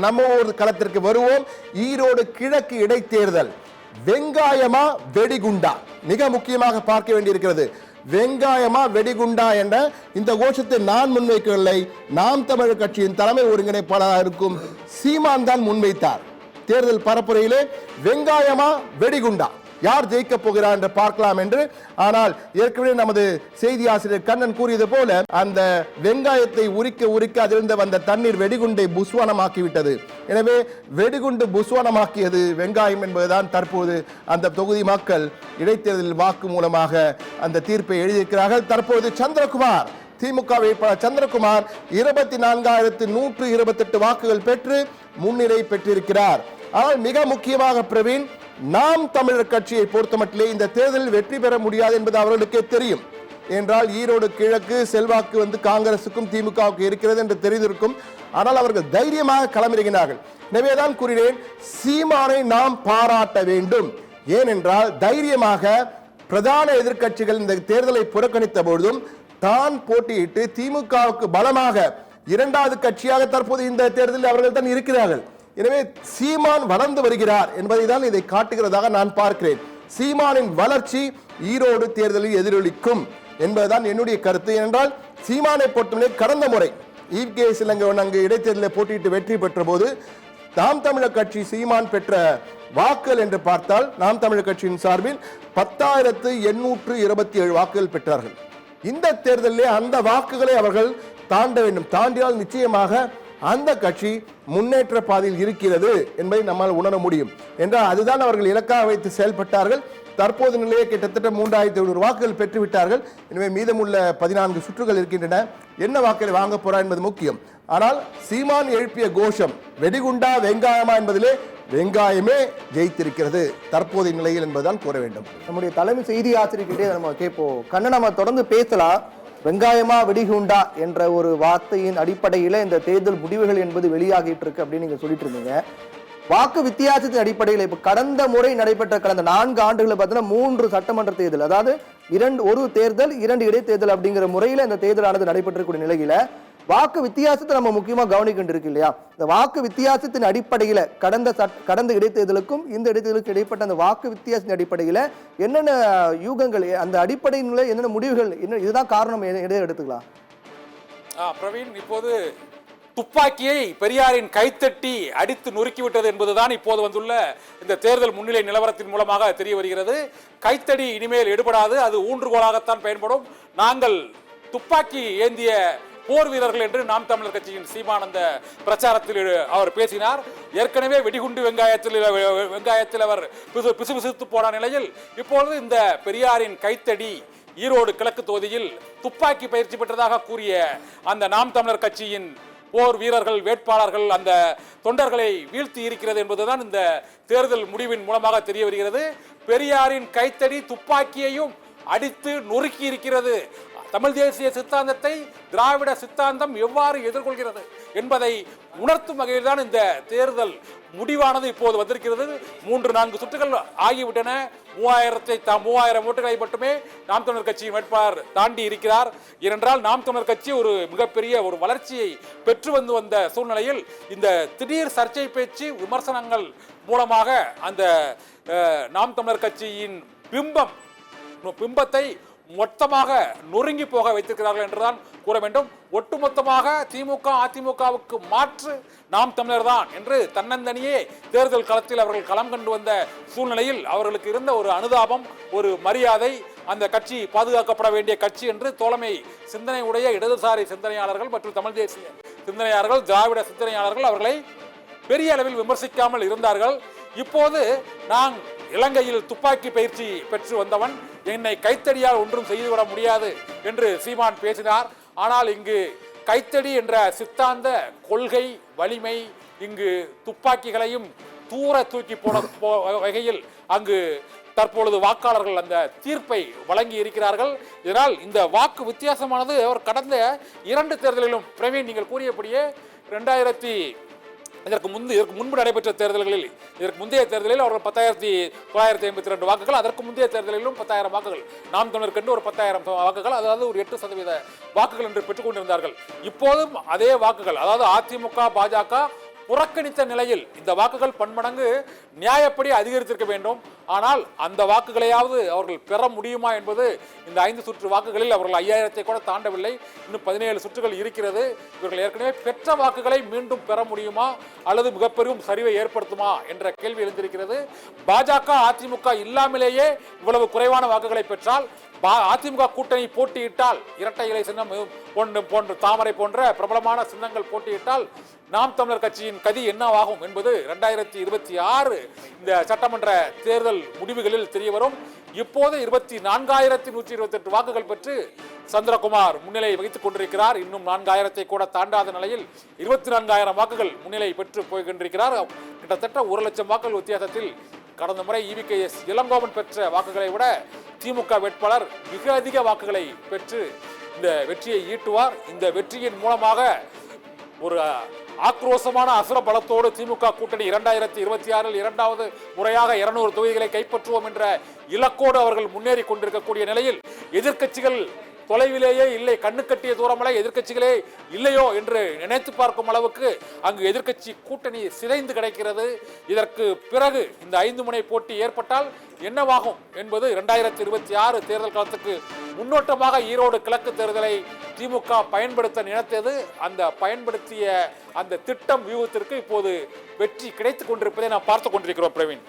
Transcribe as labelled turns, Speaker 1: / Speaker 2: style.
Speaker 1: நம்ம ஒரு களத்திற்கு வருவோம். ஈரோடு கிழக்கு இடைத்தேர்தல் வெங்காயமா வெடிகுண்டா மிக முக்கியமாக பார்க்க வேண்டியிருக்கிறது. வெங்காயமா வெடிகுண்டா என்ற இந்த கோஷத்தை நான் முன்வைக்கவில்லை. நாம் தமிழர் கட்சியின் தலைமை ஒருங்கிணைப்பாளராக இருக்கும் சீமான் தான் முன்வைத்தார். தேர்தல் பரப்புரையிலே வெங்காயமா வெடிகுண்டா யார் ஜெயிக்க போகிறார் என்று பார்க்கலாம் என்று. ஆனால் ஏற்கனவே நமது செய்தி ஆசிரியர் கண்ணன் கூறியது போல அந்த வெங்காயத்தை உரிக்க உரிக்க அதிலிருந்து வந்த தண்ணீர் வெடிகுண்டை புஸ்வானமாக்கிவிட்டது. எனவே வெடிகுண்டு புஸ்வானமாக்கியது வெங்காயம் என்பதுதான் தற்போது அந்த தொகுதி மக்கள் இடைத்தேர்தலில் வாக்கு மூலமாக அந்த தீர்ப்பை எழுதியிருக்கிறார்கள். தற்போது சந்திரகுமார் திமுக வேட்பாளர் சந்திரகுமார் 24,128 வாக்குகள் பெற்று முன்னிலை பெற்றிருக்கிறார். ஆனால் மிக முக்கியமாக பிரவீன், நாம் தமிழர் கட்சியை பொறுத்தமட்டிலே இந்த தேர்தலில் வெற்றி பெற முடியாது என்பது அவர்களுக்கே தெரியும். என்றால் ஈரோடு கிழக்கு செல்வாக்கு காங்கிரசுக்கும் திமுகவுக்கு இருக்கிறது என்று தெரிந்திருக்கும். ஆனால் அவர்கள் தைரியமாக களமிறங்கினார்கள். எனவேதான் கூறினேன், சீமானை நாம் பாராட்ட வேண்டும். ஏனென்றால் தைரியமாக பிரதான எதிர்க்கட்சிகள் இந்த தேர்தலை புறக்கணித்த பொழுதும் தான் போட்டியிட்டு திமுகவுக்கு பலமாக இரண்டாவது கட்சியாக தற்போது இந்த தேர்தலில் அவர்கள் தான் இருக்கிறார்கள். எனவே சீமான் வளர்ந்து வருகிறார் என்பதை தான் இதை காட்டுகிறதாக நான் பார்க்கிறேன். சீமானின் வளர்ச்சி ஈரோடு தேர்தலில் எதிரொலிக்கும் என்பதுதான் என்னுடைய கருத்து. என்றால் சீமானை பொறுத்தவரை கடந்த முறை ஈவ்கேஎஸ் இளங்கோவன் அங்கு இடைத்தேர்தலில் போட்டியிட்டு வெற்றி பெற்ற போது நாம் தமிழர் கட்சி சீமான் பெற்ற வாக்குகள் என்று பார்த்தால் நாம் தமிழர் கட்சியின் சார்பில் 10,827 வாக்குகள் பெற்றார்கள். இந்த தேர்தலிலே அந்த வாக்குகளை அவர்கள் தாண்ட வேண்டும். தாண்டினால் நிச்சயமாக அந்த கட்சி முன்னேற்ற பாதையில் இருக்கிறது என்பதை நம்மால் உணர முடியும் என்றால் அதுதான் அவர்கள் இலக்காக வைத்து செயல்பட்டார்கள். தற்போது நிலையை கிட்டத்தட்ட 3,500 வாக்குகள் பெற்றுவிட்டார்கள். எனவே மீதமுள்ள 14 சுற்றுகள் இருக்கின்றன. என்ன வாக்குகளை வாங்க போறார் என்பது முக்கியம். ஆனால் சீமான் எழுப்பிய கோஷம் வெடிகுண்டா வெங்காயமா என்பதிலே வெங்காயமே ஜெயித்திருக்கிறது தற்போதைய நிலையில் என்பதுதான் கூற வேண்டும்.
Speaker 2: நம்முடைய தலைமை செய்தி ஆசிரியர்கிட்டே நம்ம கேட்போம். கண்ணன், நம்ம தொடர்ந்து பேசலாம். வெங்காயமா வெடிகுண்டா என்ற ஒரு வார்த்தையின் அடிப்படையில் இந்த தேர்தல் முடிவுகள் என்பது வெளியாகிட்டு இருக்கு அப்படின்னு நீங்க சொல்லிட்டு இருந்தீங்க. வாக்கு வித்தியாசத்தின் அடிப்படையில் இப்ப கடந்த முறை நடைபெற்ற கடந்த 4 ஆண்டுகளை பார்த்தீங்கன்னா 3 சட்டமன்ற தேர்தல், அதாவது ஒரு தேர்தல் 2 இடைத்தேர்தல் அப்படிங்கிற முறையில இந்த தேர்தலானது நடைபெற்றக்கூடிய நிலையில வாக்கு வித்தியாசத்தை நம்ம முக்கியமா கவனிக்கிட்டு இருக்கு இல்லையா? இந்த வாக்கு வித்தியாசத்தின் அடிப்படையில கடந்த இடைத்தேர்தலுக்கும் இந்த இடைத்தேர்தலுக்கு இடைப்பட்ட அந்த வாக்கு வித்தியாசத்தின் அடிப்படையில என்னென்ன யூகங்கள், அந்த அடிப்படையில் என்னென்ன முடிவுகள், என்ன இதுதான் காரணம் எடுத்துக்கலாம்?
Speaker 3: பிரவீன், இப்போது துப்பாக்கியை பெரியாரின் கைத்தட்டி அடித்து நொறுக்கிவிட்டது என்பதுதான் இப்போது வந்துள்ள இந்த தேர்தல் முன்னிலை நிலவரத்தின் மூலமாக தெரிய வருகிறது. கைத்தடி இனிமேல் எடுபடாது, அது ஊன்றுகோலாகத்தான் பயன்படும். நாங்கள் துப்பாக்கி ஏந்திய போர் வீரர்கள் என்று நாம் தமிழர் கட்சியின் சீமான் அந்த பிரச்சாரத்தில் அவர் பேசினார். ஏற்கனவே வெடிகுண்டு வெங்காயத்தில் அவர் பிசுபிசுத்து போன நிலையில் இப்பொழுது இந்த பெரியாரின் கைத்தடி ஈரோடு கிழக்கு தொகுதியில் துப்பாக்கி பயிற்சி பெற்றதாக கூறிய அந்த நாம் தமிழர் கட்சியின் போர் வீரர்கள் வேட்பாளர்கள் அந்த தொண்டர்களை வீழ்த்தி இருக்கிறது என்பதுதான் இந்த தேர்தல் முடிவின் மூலமாக தெரிய வருகிறது. பெரியாரின் கைத்தடி துப்பாக்கியையும் அடித்து நொறுக்கி இருக்கிறது. தமிழ் தேசிய சித்தாந்தத்தை திராவிட சித்தாந்தம் எவ்வாறு எதிர்கொள்கிறது என்பதை உணர்த்தும் வகையில் தான் இந்த தேர்தல் முடிவானது இப்போது வந்திருக்கிறது. 3-4 சுற்றுகள் ஆகிவிட்டன. 3000 ஓட்டுகளை மட்டுமே நாம் தமிழர் கட்சியின் வேட்பாளர் தாண்டி இருக்கிறார். ஏனென்றால் நாம் தமிழர் கட்சி ஒரு மிகப்பெரிய ஒரு வளர்ச்சியை பெற்று வந்த சூழ்நிலையில் இந்த திடீர் சர்ச்சை பேச்சு விமர்சனங்கள் மூலமாக அந்த நாம் தமிழர் கட்சியின் பிம்பத்தை மொத்தமாக நொறுங்கி போக வைத்திருக்கிறார்கள் என்றுதான் கூற வேண்டும். ஒட்டுமொத்தமாக திமுக அதிமுகவுக்கு மாற்று நாம் தமிழர் தான் என்று தன்னந்தனியே தேர்தல் களத்தில் அவர்கள் களம் கண்டு வந்த சூழ்நிலையில் அவர்களுக்கு இருந்த ஒரு அனுதாபம், ஒரு மரியாதை, அந்த கட்சி பாதுகாக்கப்பட வேண்டிய கட்சி என்று தோழமை சிந்தனை உடைய இடதுசாரி சிந்தனையாளர்கள் மற்றும் தமிழ் தேசிய சிந்தனையாளர்கள் திராவிட சிந்தனையாளர்கள் அவர்களை பெரிய அளவில் விமர்சிக்காமல் இருந்தார்கள். இப்போது நான் இலங்கையில் துப்பாக்கி பயிற்சி பெற்று வந்தவன், என்னை கைத்தடியால் ஒன்றும் செய்துவிட முடியாது என்று சீமான் பேசினார். ஆனால் இங்கு கைத்தடி என்ற சித்தாந்த கொள்கை வலிமை இங்கு துப்பாக்கிகளையும் தூர தூக்கி போட வகையில் அங்கு தற்பொழுது வாக்காளர்கள் அந்த தீர்ப்பை வழங்கி இருக்கிறார்கள். இதனால் இந்த வாக்கு வித்தியாசமானது அவர் கடந்த 2 தேர்தலிலும் பிரவீன் நீங்கள் கூறியபடியே இதற்கு முன்பு நடைபெற்ற தேர்தல்களில் இதற்கு முந்தைய தேர்தலில் அவர்கள் 10,952 வாக்குகள், அதற்கு முந்தைய தேர்தலிலும் 10,000 வாக்குகள், நாம் தமிழருக்கு ஒரு 10,000 வாக்குகள், அதாவது ஒரு 8% வாக்குகள் என்று பெற்றுக் கொண்டிருந்தார்கள். இப்போதும் அதே வாக்குகள், அதாவது அதிமுக பாஜக புறக்கணித்த நிலையில் இந்த வாக்குகள் பன்மடங்கு நியாயப்படி அதிகரித்திருக்க வேண்டும். ஆனால் அந்த வாக்குகளையாவது அவர்கள் பெற முடியுமா என்பது இந்த 5 சுற்று வாக்குகளில் அவர்கள் 5000 கூட தாண்டவில்லை. இன்னும் 17 சுற்றுகள் இருக்கிறது. இவர்கள் ஏற்கனவே பெற்ற வாக்குகளை மீண்டும் பெற முடியுமா அல்லது மிகப்பெரும் சரிவை ஏற்படுத்துமா என்ற கேள்வி எழுந்திருக்கிறது. பாஜக அதிமுக இல்லாமலேயே இவ்வளவு குறைவான வாக்குகளை பெற்றால் அதிமுக கூட்டணி போட்டியிட்டால், இரட்டை இலை சின்னம் போன்ற தாமரை போன்ற பிரபலமான சின்னங்கள் போட்டியிட்டால் நாம் தமிழர் கட்சியின் கதி என்னவாகும் என்பது 2026 இந்த சட்டமன்ற தேர்தல் முடிவுகளில் தெரிய வரும். இப்போது 24,128 வாக்குகள் பெற்று சந்திரகுமார் முன்னிலை வகித்துக் கொண்டிருக்கிறார். இன்னும் 4,000 கூட தாண்டாத நிலையில் 24,000 வாக்குகள் முன்னிலை பெற்று போய்கொண்டிருக்கிறார். கிட்டத்தட்ட 1 லட்சம் வாக்குகள் வித்தியாசத்தில் கடந்த முறை EVKS இளங்கோவன் பெற்ற வாக்குகளை விட திமுக வேட்பாளர் மிக அதிக வாக்குகளை பெற்று இந்த வெற்றியை ஈட்டுவார். இந்த வெற்றியின் மூலமாக ஒரு ஆக்ரோஷமான அசுர பலத்தோடு திமுக கூட்டணி 2026 இரண்டாவது முறையாக 200 தொகுதிகளை கைப்பற்றுவோம் என்ற இலக்கோடு அவர்கள் முன்னேறி கொண்டிருக்கக்கூடிய நிலையில் எதிர்க்கட்சிகள் தொலைவிலேயே இல்லை, கண்ணு கட்டிய தூரமலை எதிர்க்கட்சிகளே இல்லையோ என்று நினைத்து பார்க்கும் அளவுக்கு அங்கு எதிர்க்கட்சி கூட்டணி சிதைந்து கிடைக்கிறது. இதற்கு பிறகு இந்த 5 முனை போட்டி ஏற்பட்டால் என்னவாகும் என்பது 2026 தேர்தல் காலத்துக்கு முன்னோட்டமாக ஈரோடு கிழக்கு தேர்தலை திமுக பயன்படுத்த நினைத்தது. அந்த பயன்படுத்திய அந்த திட்டம் வியூகத்திற்கு இப்போது வெற்றி கிடைத்துக் கொண்டிருப்பதை நாம் பார்த்துக் கொண்டிருக்கிறோம். பிரவீன்.